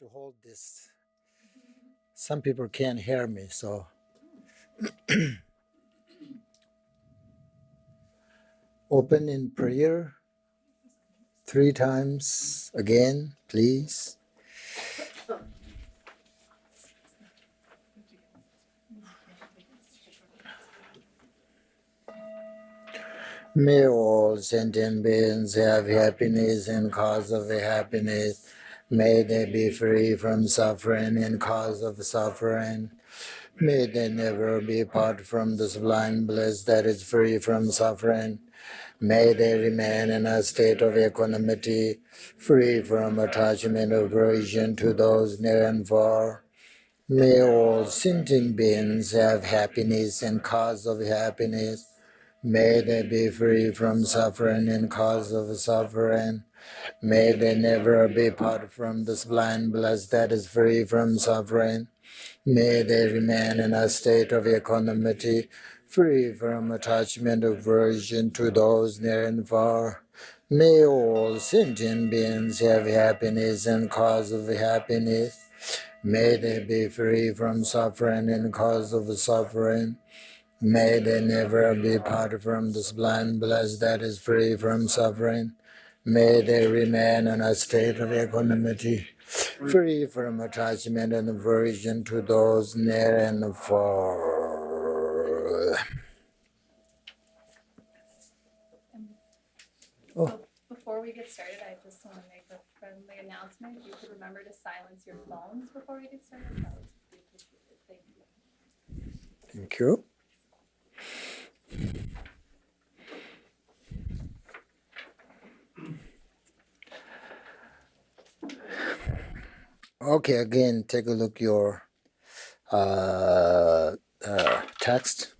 to hold this. Some people can't hear me, so open in prayer 3 times again, please. May all sentient beings have happiness and cause of happiness. May they be free from suffering and cause of suffering. May they never be part from the sublime bliss that is free from suffering. May they remain in a state of equanimity, free from attachment or aversion to those near and far. May all sentient beings have happiness and cause of happiness. May they be free from suffering and cause of suffering. May they never be part from this blind bliss that is free from suffering. May they remain in a state of equanimity, free from attachment or aversion to those near and far. May all sentient beings have happiness and cause of happiness. May they be free from suffering and cause of suffering. May they never be part from this blind bliss that is free from suffering. May they remain in a state of equanimity, free from attachment and aversion to those near and far. Before we get started, I just want to make a friendly announcement. If you could remember to silence your phones before we get started, that would be appreciated. Thank you. Thank you. Okay, again, take a look your text.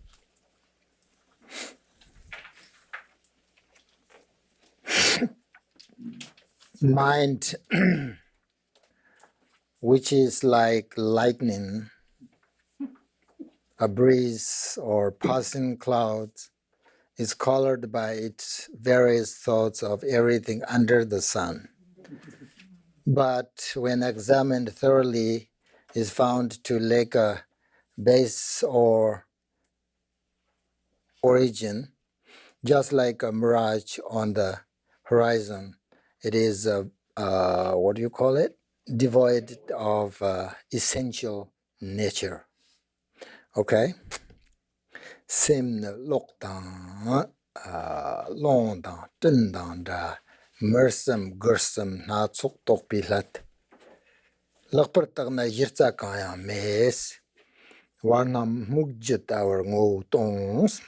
Mind, which is like lightning, a breeze or passing clouds, is colored by its various thoughts of everything under the sun. But when examined thoroughly, is found to lack a base or origin, just like a mirage on the horizon. It is what do you call it? Devoid of essential nature. Okay? Sim lok dang long dang tin dang da mersam gursam na tsuk tok pilat. Lakpar tak na yirtsa kaya mes warnam mugjit our ngo tongs.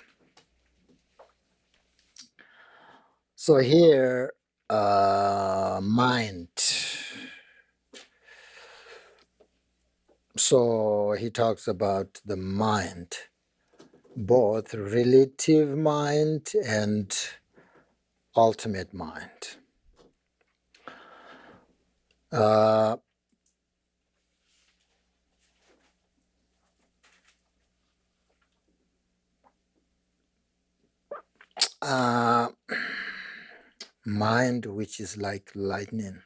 So here mind. So he talks about the mind, both relative mind and ultimate mind. Mind which is like lightning.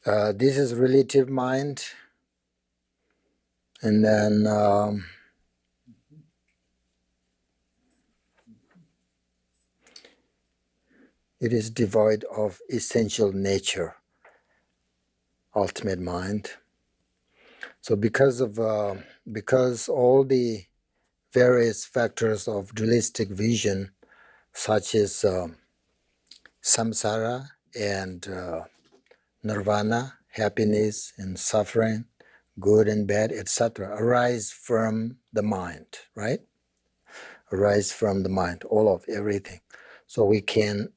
This is relative mind, and then it is devoid of essential nature, ultimate mind. So because all the various factors of dualistic vision, such as samsara and nirvana, happiness and suffering, good and bad, etc., arise from the mind, right? Arise from the mind, all of everything. So we can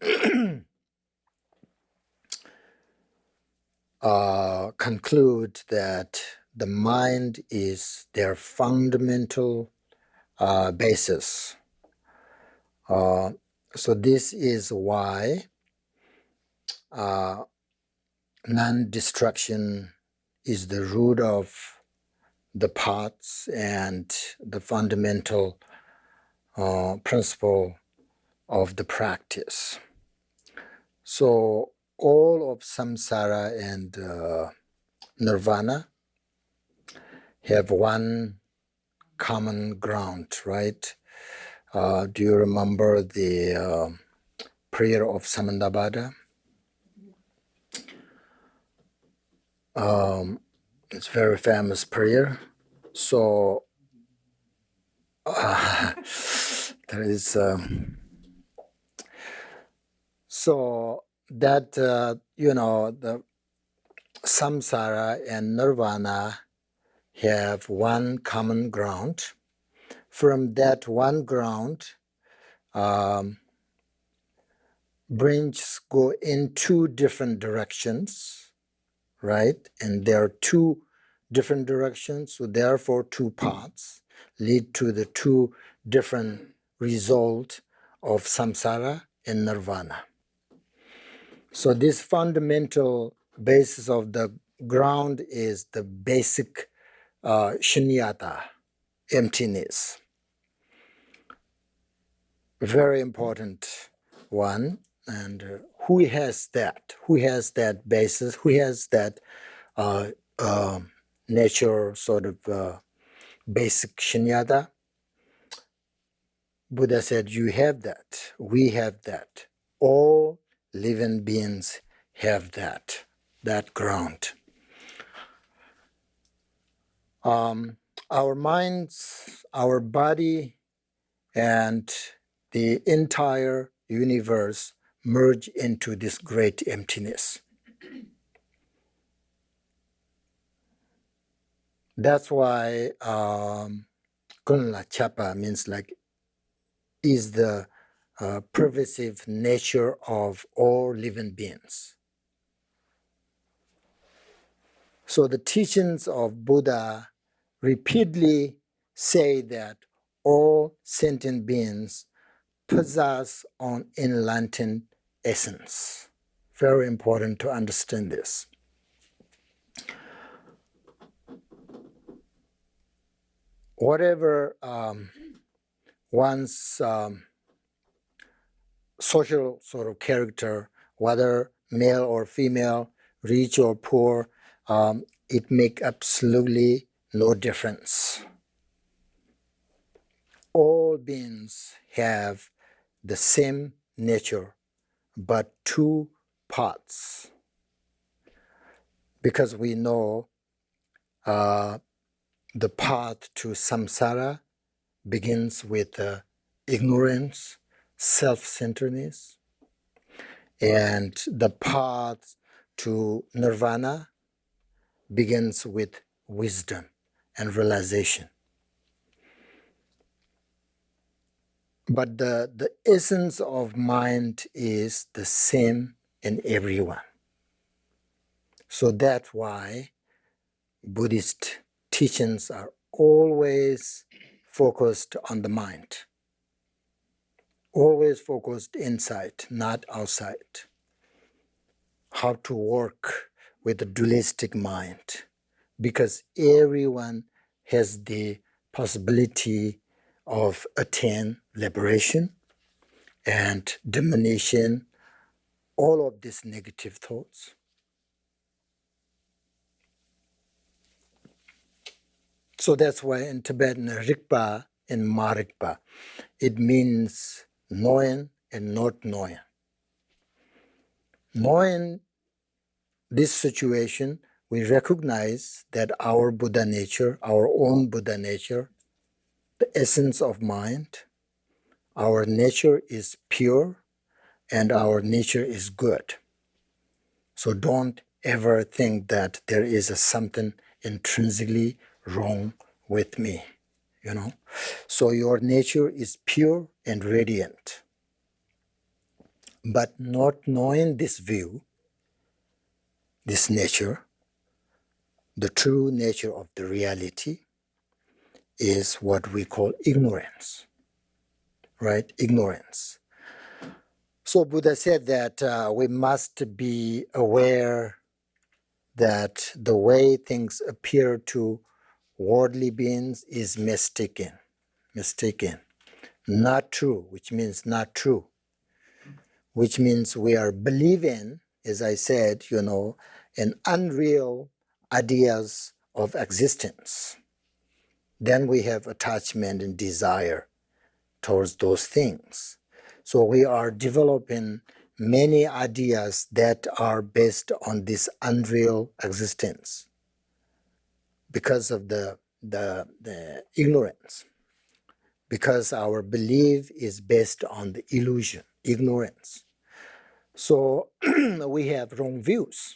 conclude that the mind is their fundamental basis. So this is why non-destruction is the root of the paths and the fundamental principle of the practice. So all of samsara and nirvana have one common ground, right? Do you remember the prayer of samantabhadra? It's a very famous prayer. So there is so that the samsara and nirvana have one common ground. From that one ground, branches go in two different directions, right? And there are two different directions, so therefore two paths lead to the two different result of samsara and nirvana. So this fundamental basis of the ground is the basic shunyata, emptiness. Very important one. And who has that? Who has that basis? Who has that nature sort of basic shunyata? Buddha said, you have that. We have that. All living beings have that ground. Our minds, our body, and the entire universe merge into this great emptiness. That's why Kunla Chapa means like is the pervasive nature of all living beings. So the teachings of Buddha repeatedly say that all sentient beings possess an enlightened essence. Very important to understand this. Whatever one's social sort of character, whether male or female, rich or poor, it makes absolutely no difference. All beings have the same nature, but two parts. Because we know the path to samsara begins with ignorance, self-centeredness, and the path to nirvana begins with wisdom and realization. But the essence of mind is the same in everyone. So that's why Buddhist teachings are always focused on the mind. Always focused inside, not outside. How to work with the dualistic mind. Because everyone has the possibility of attain liberation and diminution, all of these negative thoughts. So that's why in Tibetan, Rikpa and Marikpa, it means knowing and not knowing. Knowing this situation, we recognize that our Buddha nature, our own Buddha nature, the essence of mind, our nature is pure and our nature is good. So don't ever think that there is something intrinsically wrong with me, So your nature is pure and radiant. But not knowing this view, this nature, the true nature of the reality, is what we call ignorance, right? Ignorance. So Buddha said that we must be aware that the way things appear to worldly beings is mistaken, not true, which means not true, which means we are believing as I said, an unreal ideas of existence. Then we have attachment and desire towards those things. So we are developing many ideas that are based on this unreal existence because of the ignorance, because our belief is based on the illusion, ignorance. So we have wrong views.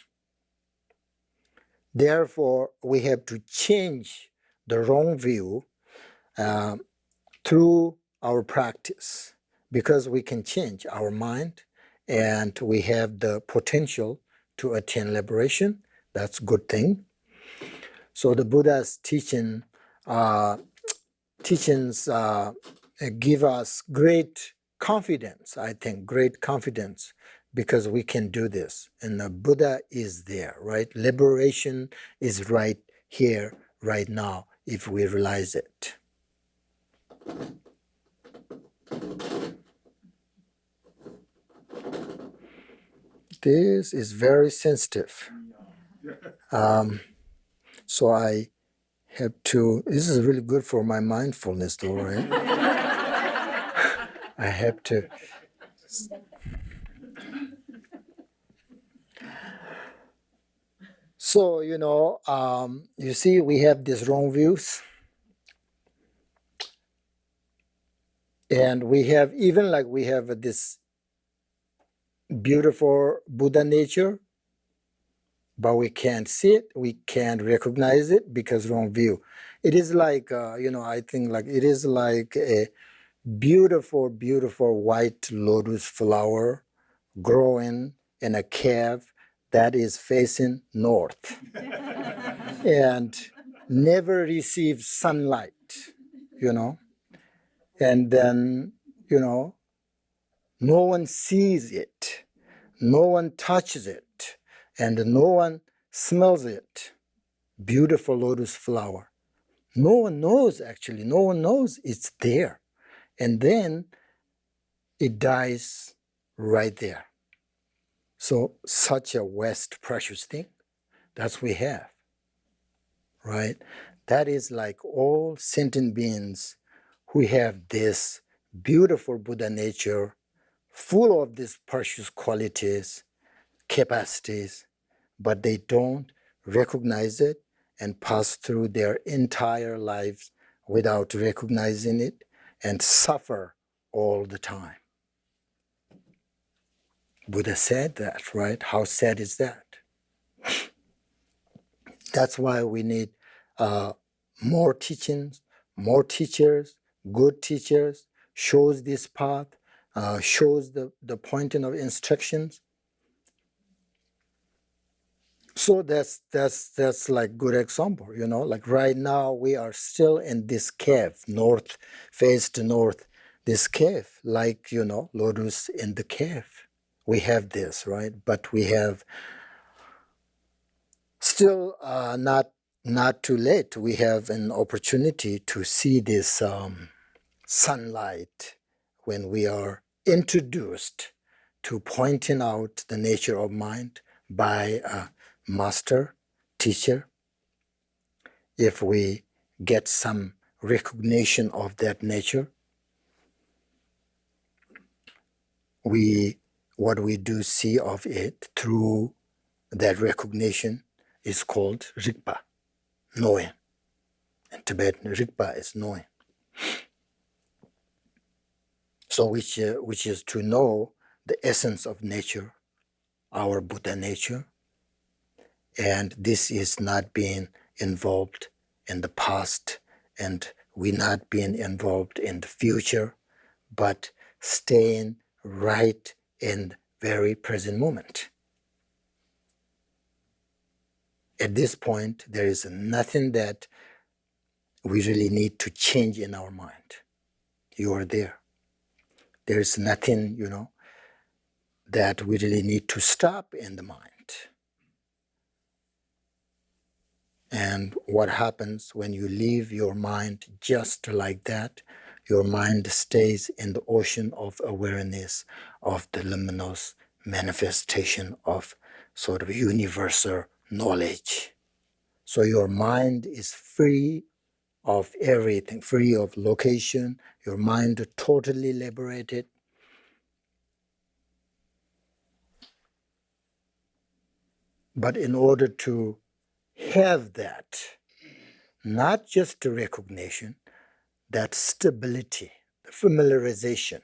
Therefore, we have to change the wrong view through our practice, because we can change our mind and we have the potential to attain liberation. That's a good thing. So the Buddha's teachings give us great confidence, I think, great confidence, because we can do this. And the Buddha is there, right? Liberation is right here, right now, if we realize it. This is very sensitive. So I have to, this is really good for my mindfulness though, right? I have to. So, you see, we have these wrong views. And we have, even like we have this beautiful Buddha nature, but we can't see it, we can't recognize it because wrong view. It is like, I think like it is like a beautiful, beautiful white lotus flower growing in a cave that is facing north and never receives sunlight, and then, no one sees it, no one touches it, and no one smells it. Beautiful lotus flower. No one knows, actually, no one knows it's there. And then it dies right there. So such a West precious thing, that's we have, right? That is like all sentient beings who have this beautiful Buddha nature, full of these precious qualities, capacities, but they don't recognize it and pass through their entire lives without recognizing it and suffer all the time. Buddha said that, right? How sad is that? That's why we need more teachings, more teachers, good teachers, shows this path, shows the pointing of instructions. So that's like good example, like right now we are still in this cave, north, face to north, this cave, like, lotus in the cave. We have this, right? But we have still not too late. We have an opportunity to see this sunlight when we are introduced to pointing out the nature of mind by a master, teacher. If we get some recognition of that nature, what we do see of it through that recognition is called Rigpa, knowing. In Tibetan, Rigpa is knowing. So which is to know the essence of nature, our Buddha nature, and this is not being involved in the past, and we not being involved in the future, but staying right in the very present moment. At this point, there is nothing that we really need to change in our mind. You are there. There is nothing, that we really need to stop in the mind. And what happens when you leave your mind just like that? Your mind stays in the ocean of awareness of the luminous manifestation of sort of universal knowledge. So your mind is free of everything, free of location, your mind totally liberated. But in order to have that, not just the recognition, that stability, the familiarization,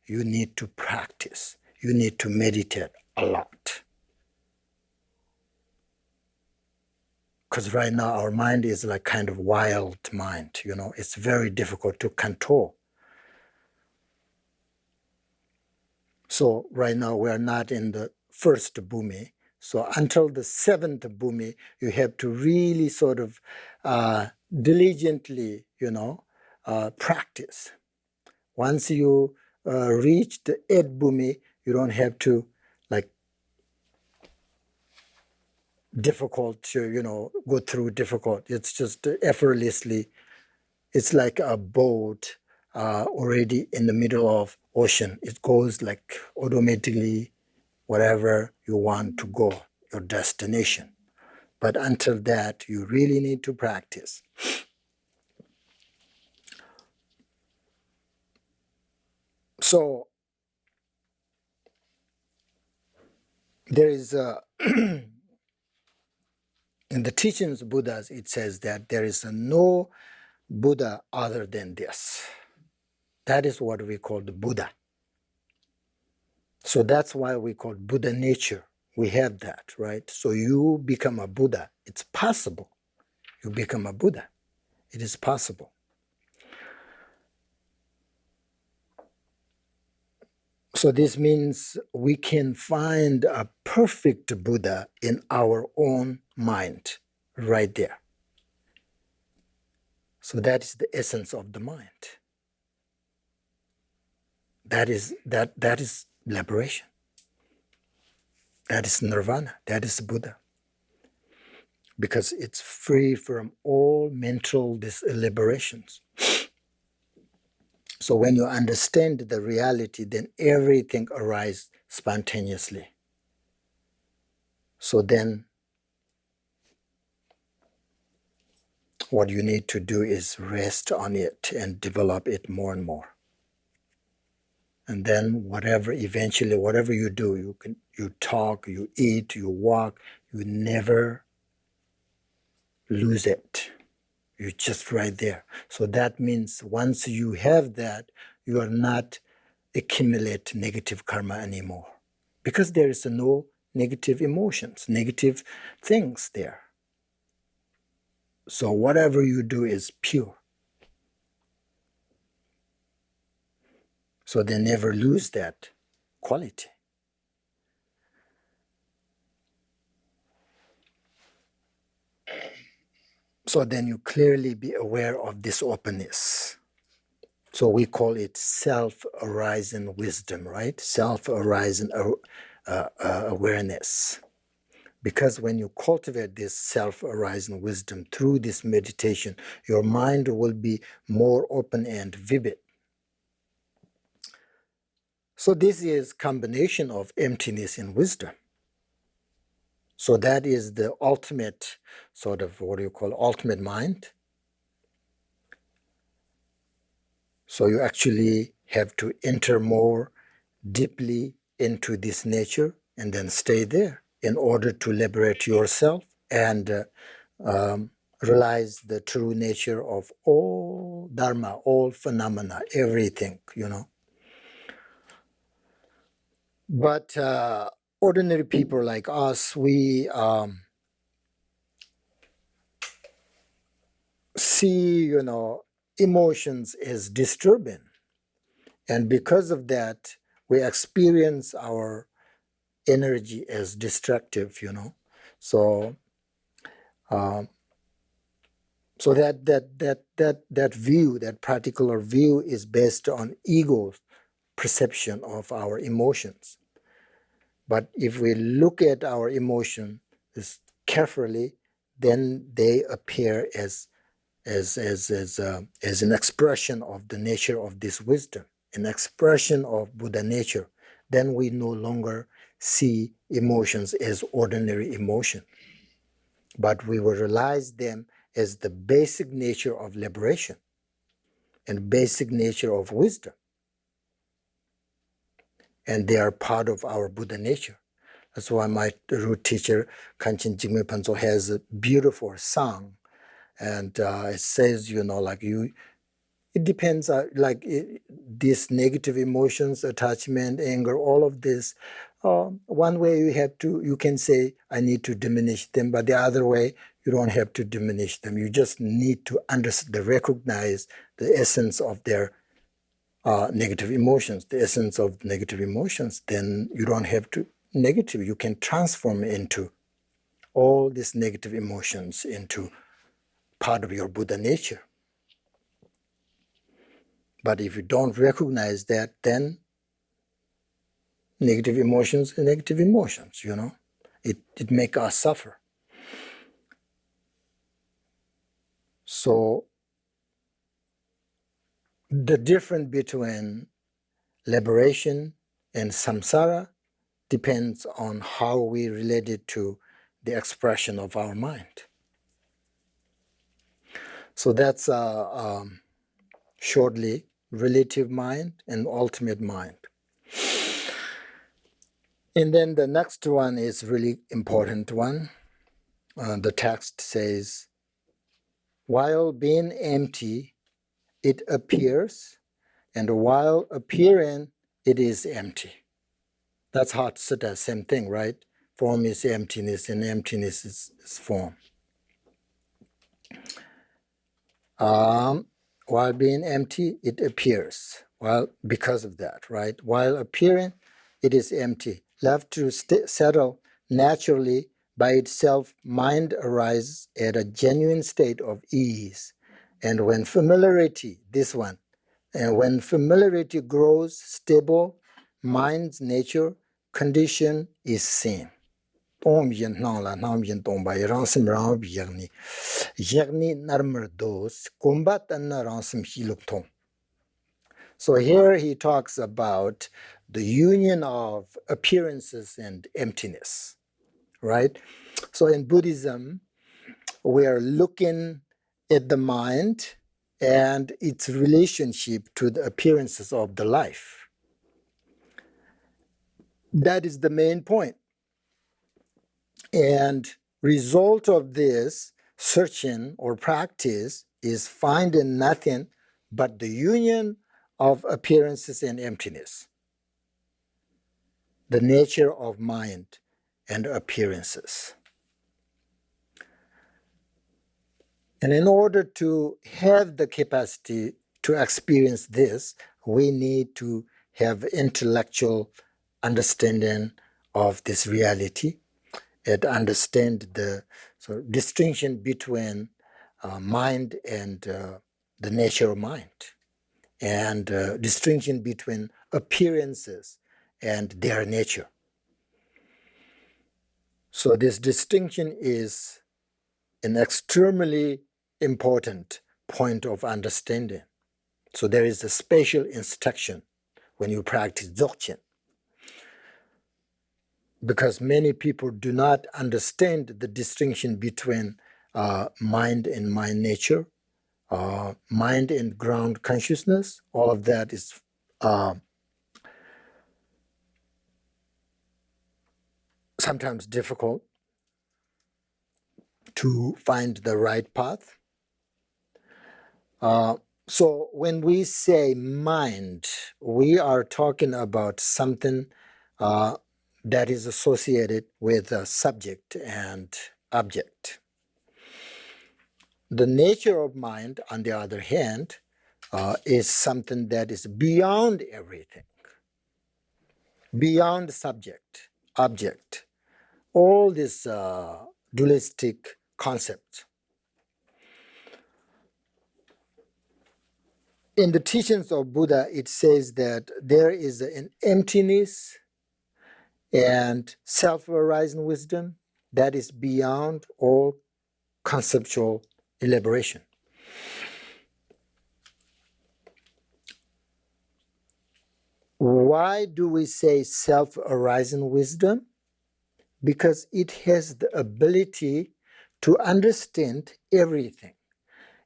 you need to practice. You need to meditate a lot. Because right now our mind is like kind of wild mind, it's very difficult to control. So right now we are not in the first bhumi. So until the seventh bhumi, you have to really sort of diligently, practice. Once you reach the eighth bhumi, you don't have to like difficult to, go through difficult. It's just effortlessly. It's like a boat already in the middle of ocean. It goes like automatically wherever you want to go, your destination. But until that, you really need to practice. So there is in the teachings of Buddhas, it says that there is no Buddha other than this. That is what we call the Buddha. So that's why we call Buddha nature. We have that, right? So you become a Buddha. It's possible. You become a Buddha. It is possible. So this means we can find a perfect Buddha in our own mind, right there. So that is the essence of the mind. That is liberation. That is nirvana. That is Buddha. Because it's free from all mental deliberations. So when you understand the reality, then everything arises spontaneously. So then what you need to do is rest on it and develop it more and more. And then whatever you do, you talk, you eat, you walk, you never lose it. You're just right there. So that means once you have that, you are not accumulate negative karma anymore. Because there is no negative emotions, negative things there. So whatever you do is pure. So they never lose that quality. So then you clearly be aware of this openness. So we call it self-arising wisdom, right? Self-arising awareness. Because when you cultivate this self-arising wisdom through this meditation, your mind will be more open and vivid. So this is combination of emptiness and wisdom. So that is the ultimate sort of ultimate mind. So you actually have to enter more deeply into this nature and then stay there in order to liberate yourself and realize the true nature of all dharma, all phenomena, everything, But ordinary people like us, we see, emotions as disturbing. And because of that, we experience our energy as destructive, So, so that view, that particular view, is based on ego's perception of our emotions. But if we look at our emotions carefully, then they appear as an expression of the nature of this wisdom, an expression of Buddha nature. then we no longer see emotions as ordinary emotion, but we will realize them as the basic nature of liberation and basic nature of wisdom. And they are part of our Buddha nature. That's why my root teacher, Kanchen Jigme Panzo, has a beautiful song. And it says, it depends, these negative emotions, attachment, anger, all of this. One way you can say, I need to diminish them, but the other way, you don't have to diminish them. You just need to recognize the essence of their negative emotions, the essence of negative emotions. Then you don't have to negative. You can transform into all these negative emotions into part of your Buddha nature. But if you don't recognize that, then negative emotions are negative emotions, It makes us suffer. So the difference between liberation and samsara depends on how we relate it to the expression of our mind. So that's shortly relative mind and ultimate mind. And then the next one is really important one. The text says, while being empty, it appears, and while appearing, it is empty. That's hard siddha, same thing, right? Form is emptiness, and emptiness is form. While being empty, it appears. Well, because of that, right? While appearing, it is empty. Left to settle naturally by itself, mind arises at a genuine state of ease. And when familiarity, when familiarity grows stable, mind's nature condition is seen. Om yin nang la nam yin tong ba rang sim rang bi yagni yagni narmar dos kumbat an rang sim hiluk tong. So here he talks about the union of appearances and emptiness, right? So in Buddhism, we are looking at the mind and its relationship to the appearances of the life. That is the main point. And result of this searching or practice is finding nothing but the union of appearances and emptiness, the nature of mind and appearances. And in order to have the capacity to experience this, we need to have intellectual understanding of this reality and understand the distinction between mind and the nature of mind, and distinction between appearances and their nature. So this distinction is an extremely important point of understanding. So there is a special instruction when you practice Dzogchen, because many people do not understand the distinction between mind and mind nature, mind and ground consciousness. All of that is sometimes difficult to find the right path. So when we say mind, we are talking about something that is associated with a subject and object. The nature of mind, on the other hand, is something that is beyond everything, beyond subject, object, all these dualistic concepts. In the teachings of Buddha, it says that there is an emptiness and self-arising wisdom that is beyond all conceptual elaboration. Why do we say self-arising wisdom? Because it has the ability to understand everything.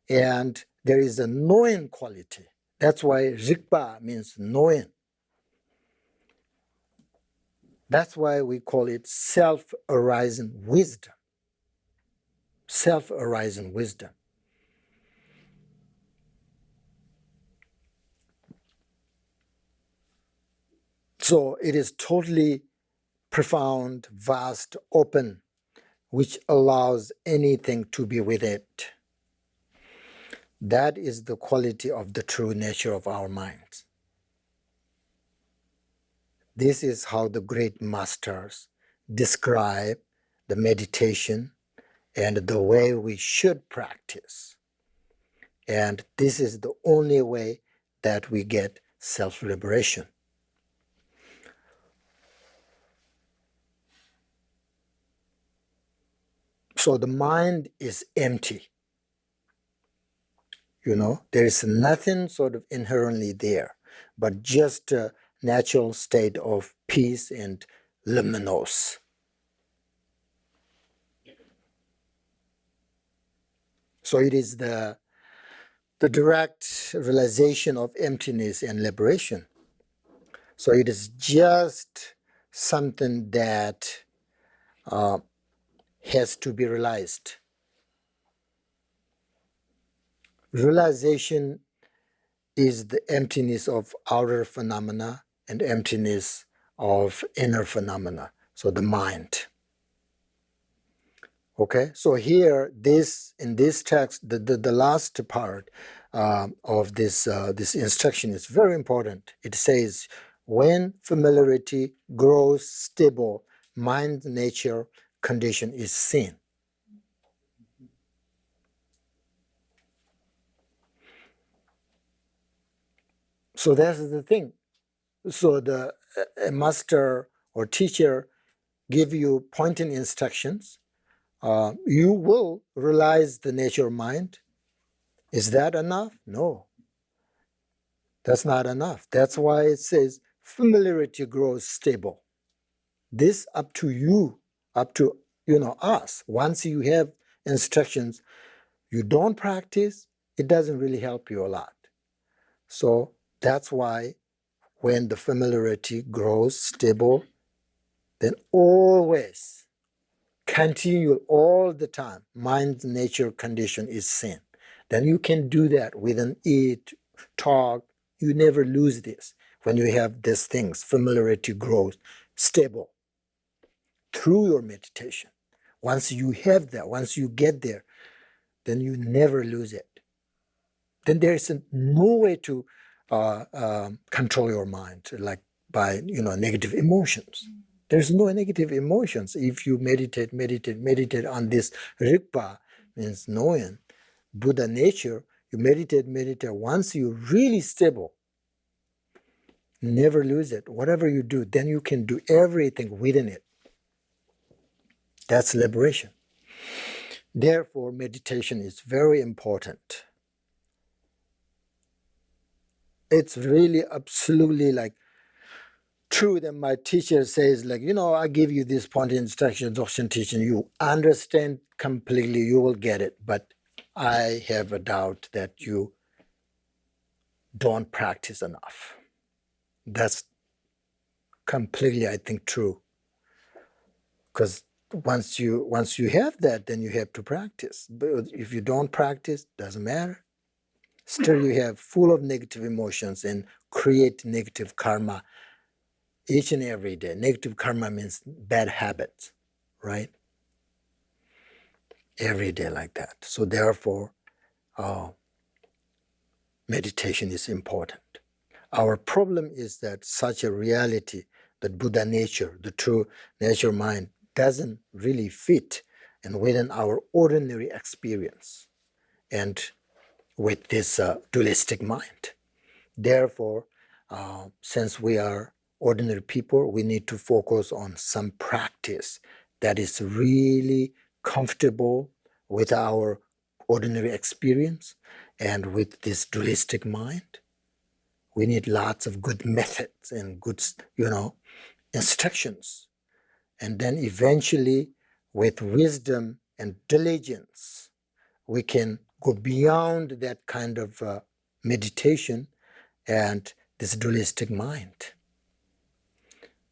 And there is a knowing quality. That's why Rigpa means knowing. That's why we call it self-arising wisdom. Self-arising wisdom. So it is totally profound, vast, open, which allows anything to be with it. That is the quality of the true nature of our minds. This is how the great masters describe the meditation and the way we should practice. And this is the only way that we get self-liberation. So the mind is empty. You know, there is nothing sort of inherently there, but just a natural state of peace and luminous. So it is the direct realization of emptiness and liberation. So it is just something that has to be realized. Realization is the emptiness of outer phenomena and emptiness of inner phenomena, so the mind. Okay, so here, in this text, the last part of this instruction is very important. It says, when familiarity grows stable, mind nature condition is seen. So that's the thing. So a master or teacher give you pointing instructions. You will realize the nature of mind. Is that enough? No. That's not enough. That's why it says familiarity grows stable. This up to you, up to us. Once you have instructions, you don't practice, it doesn't really help you a lot. So that's why when the familiarity grows stable, then always continue all the time. Mind nature condition is seen. Then you can do that within eat, talk. You never lose this. When you have these things, familiarity grows stable through your meditation. Once you have that, once you get there, then you never lose it. Then there is no way to control your mind, like by negative emotions. There's no negative emotions. If you meditate on this Rigpa, means knowing Buddha nature, you meditate. Once you're really stable, never lose it. Whatever you do, then you can do everything within it. That's liberation. Therefore, meditation is very important. It's really absolutely like true that my teacher says, like, I give you this point instruction, Dzogchen teaching, you understand completely, you will get it. But I have a doubt that you don't practice enough. That's completely, I think, true. Because once you have that, then you have to practice. But if you don't practice, doesn't matter. Still, you have full of negative emotions and create negative karma each and every day. Negative karma means bad habits, right? Every day like that. So therefore, meditation is important. Our problem is that such a reality, that Buddha nature, the true nature mind, doesn't really fit and within our ordinary experience and with this dualistic mind. Therefore, since we are ordinary people, we need to focus on some practice that is really comfortable with our ordinary experience and with this dualistic mind. We need lots of good methods and good, instructions. And then eventually, with wisdom and diligence, we can go beyond that kind of meditation and this dualistic mind.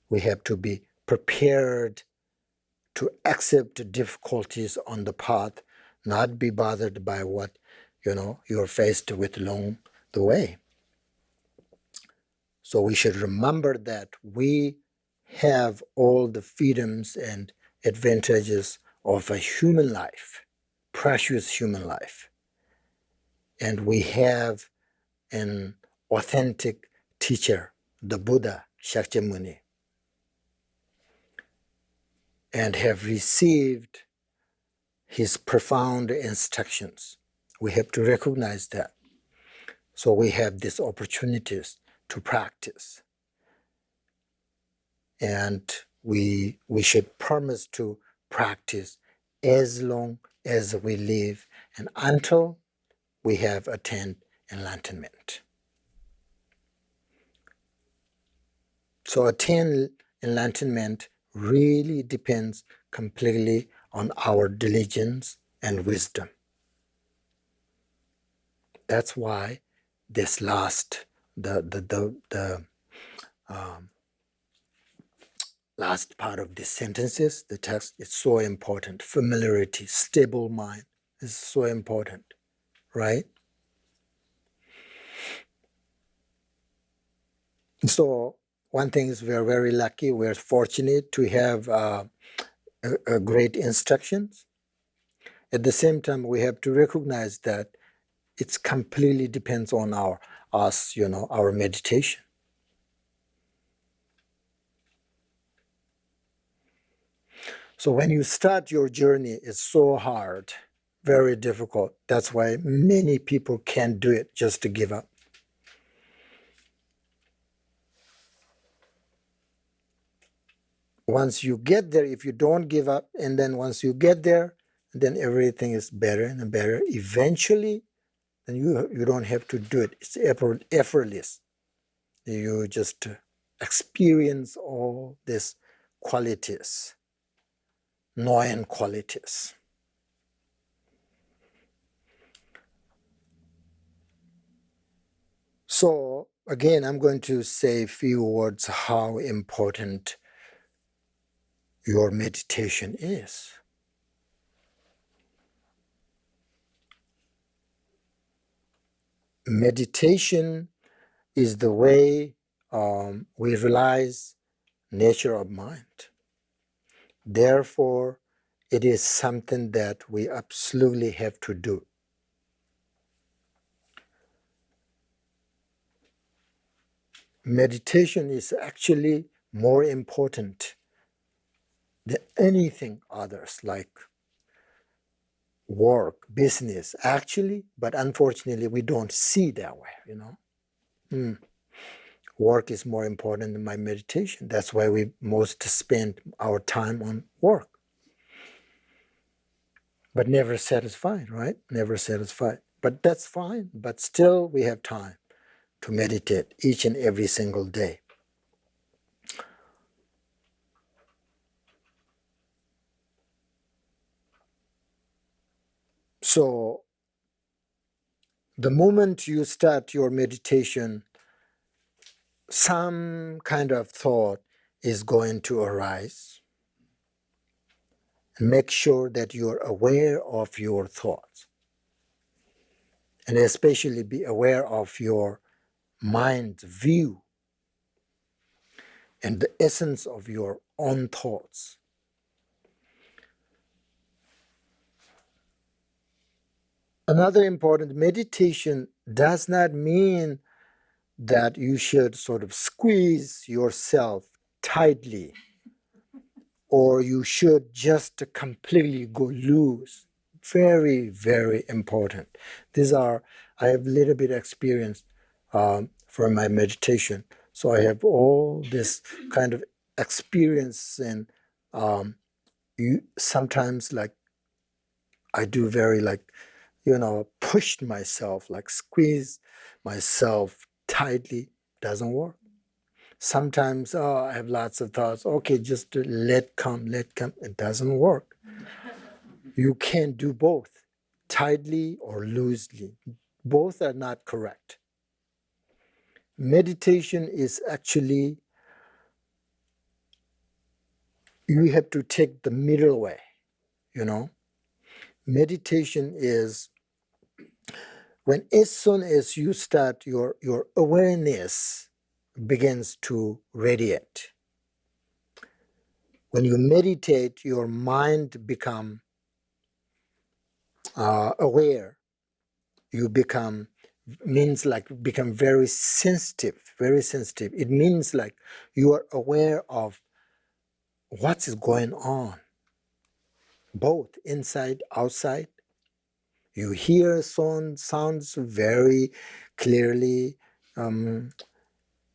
We have to be prepared to accept difficulties on the path, not be bothered by what you're faced with along the way. So we should remember that we have all the freedoms and advantages of a human life, precious human life. And we have an authentic teacher, the Buddha Shakyamuni, and have received his profound instructions. We have to recognize that. So we have these opportunities to practice. And we should promise to practice as long as we live and until we have attained enlightenment. So attain enlightenment really depends completely on our diligence and wisdom. That's why this last last part of these sentences, the text, is so important. Familiarity, stable mind is so important, right? So one thing is we are very lucky, we're fortunate to have a great instructions. At the same time, we have to recognize that it's completely depends on our meditation. So when you start your journey, it's so hard, very difficult. That's why many people can't do it, just to give up. Once you get there, if you don't give up, and then once you get there, then everything is better and better. Eventually, then you don't have to do it. It's effortless. You just experience all these qualities, knowing qualities. So again, I'm going to say a few words how important your meditation is. Meditation is the way we realize nature of mind. Therefore, it is something that we absolutely have to do. Meditation is actually more important than anything others like work, business, actually, but unfortunately we don't see that way, Work is more important than my meditation. That's why we most spend our time on work. But never satisfied, right? Never satisfied. But that's fine. But still we have time to meditate each and every single day. So the moment you start your meditation, some kind of thought is going to arise. And make sure that you're aware of your thoughts. And especially be aware of your mind's view and the essence of your own thoughts. Another important, meditation does not mean that you should sort of squeeze yourself tightly or you should just completely go loose. Very, very important. I have a little bit experience from my meditation. So I have all this kind of experience, and sometimes like I do very pushed myself, like squeeze myself tightly doesn't work. Sometimes, oh, I have lots of thoughts. Okay, just to let come. It doesn't work. You can't do both, tightly or loosely. Both are not correct. Meditation is actually, you have to take the middle way, you know. Meditation is when as soon as you start, your awareness begins to radiate. When you meditate, your mind become aware. You become very sensitive, very sensitive. It means like you are aware of what is going on, both inside, outside. You hear sounds very clearly.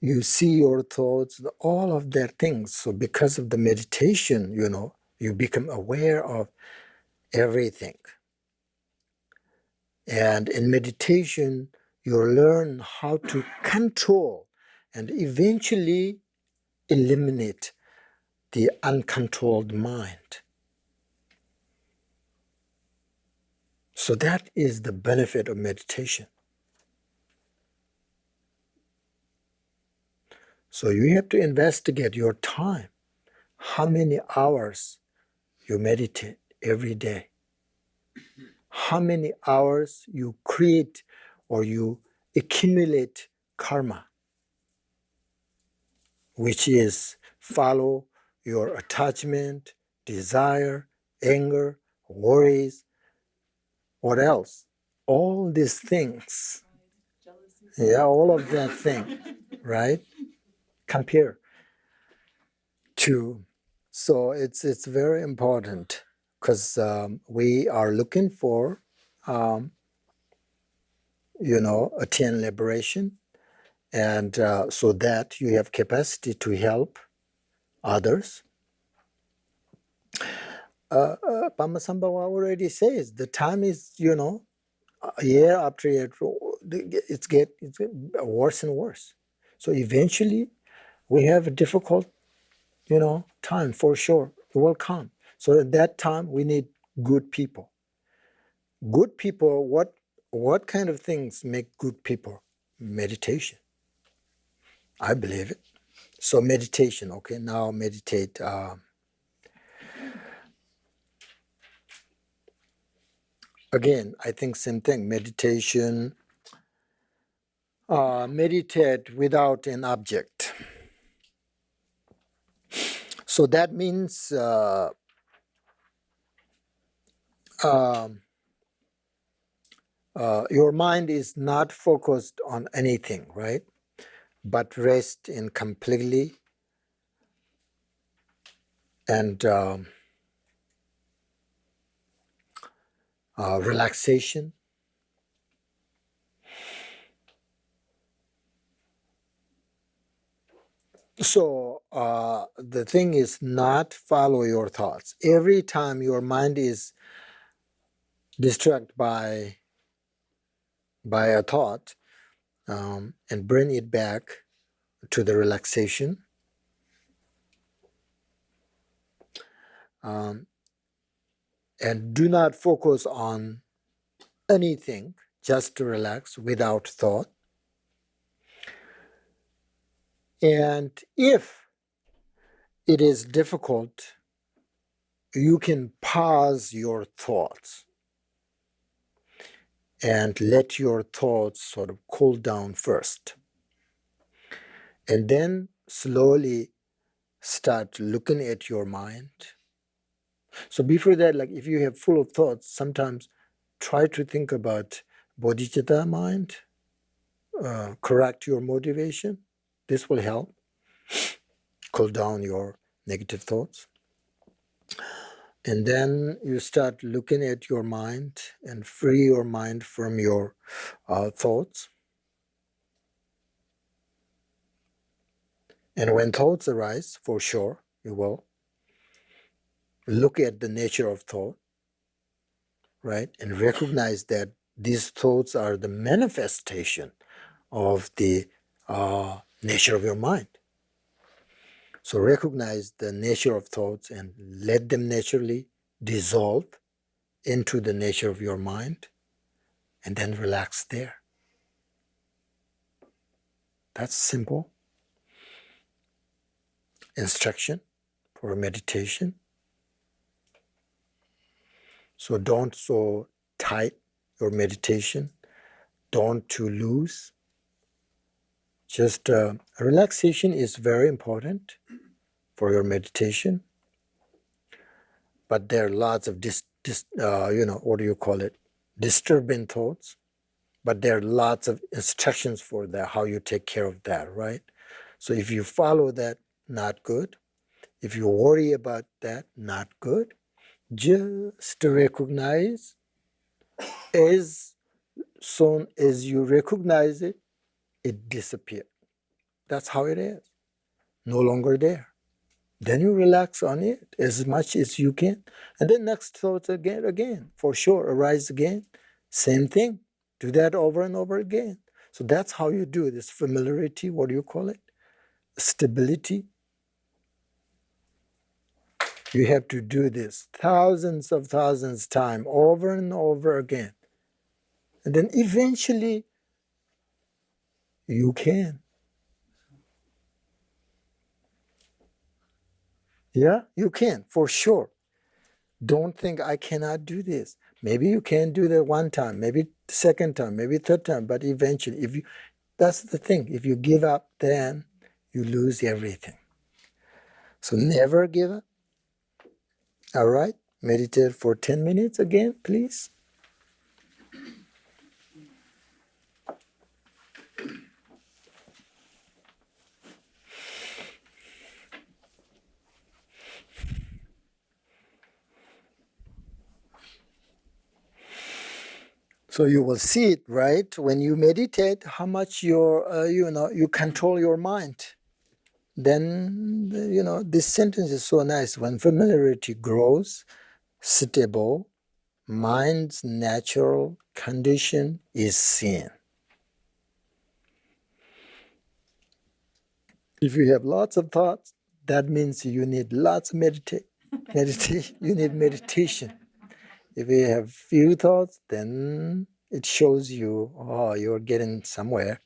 You see your thoughts, all of their things. So because of the meditation, you become aware of everything. And in meditation, you learn how to control and eventually eliminate the uncontrolled mind. So that is the benefit of meditation. So you have to investigate your time. How many hours you meditate every day? How many hours you create or you accumulate karma, which is follow your attachment, desire, anger, worries, what else? All these things. Yeah, all of that thing, right? Compare to. So it's very important because we are looking for, attain liberation, and so that you have capacity to help others. Pamasambhava already says the time is, year after year, it's get worse and worse. So eventually, we have a difficult, time for sure. It will come. So at that time, we need good people. Good people. What kind of things make good people? Meditation. I believe it. So meditation. Okay, now meditate. Again, I think same thing. Meditation. Meditate without an object. So that means your mind is not focused on anything, right? But rest in completely and relaxation. So the thing is not follow your thoughts. Every time your mind is distracted by a thought, and bring it back to the relaxation. And do not focus on anything, just to relax without thought. And if it is difficult, you can pause your thoughts and let your thoughts sort of cool down first. And then slowly start looking at your mind. So before that, like if you have full of thoughts, sometimes try to think about bodhicitta mind, correct your motivation. This will help cool down your negative thoughts. And then you start looking at your mind and free your mind from your thoughts. And when thoughts arise, for sure, you will look at the nature of thought, right? And recognize that these thoughts are the manifestation of the nature of your mind. So recognize the nature of thoughts and let them naturally dissolve into the nature of your mind, and then relax there. That's simple instruction for meditation. So don't so tight your meditation. Don't too loose. Just relaxation is very important for your meditation. But there are lots of disturbing thoughts. But there are lots of instructions for that, how you take care of that, right? So if you follow that, not good. If you worry about that, not good. Just to recognize, as soon as you recognize it, it disappears. That's how it is. No longer there. Then you relax on it as much as you can. And then next thoughts again, for sure, arise again. Same thing. Do that over and over again. So that's how you do this familiarity, what do you call it? Stability. You have to do this thousands of times over and over again. And then eventually you can. Yeah, you can, for sure. Don't think I cannot do this. Maybe you can do that one time, maybe the second time, maybe third time, but eventually, that's the thing. If you give up, then you lose everything. So never give up. All right, meditate for 10 minutes again, please. So you will see it, right? When you meditate, how much you control your mind. Then, this sentence is so nice. When familiarity grows, stable, mind's natural condition is seen. If you have lots of thoughts, that means you need lots of meditation. You need meditation. If you have few thoughts, then it shows you, you're getting somewhere.